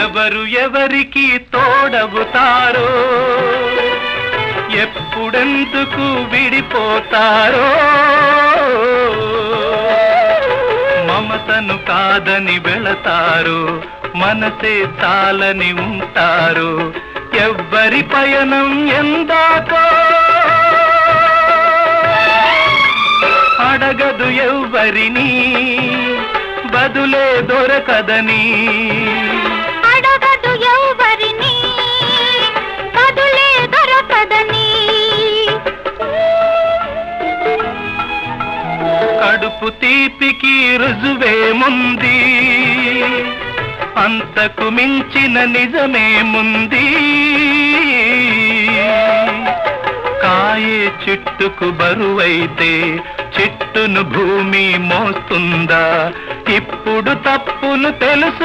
ఎవరు ఎవరికి తోడవుతారో, ఎప్పుడెందుకు విడిపోతారో, మమతను కాదని వెళతారు, మనసే చాలని ఉంటారు. ఎవ్వరి పయనం ఎందాకో అడగదు ఎవ్వరిని, బదులే దొరకదని. అడగదు ఎవ్వరిని, బదులే దొరకదని. కడుపు తీపికి రుజువేముంది, అంతకు మించిన నిజమేముంది. కాయే చెట్టుకు బరువైతే చెట్టును భూమి మోస్తుందా? ఇప్పుడు తప్పును తెలుసు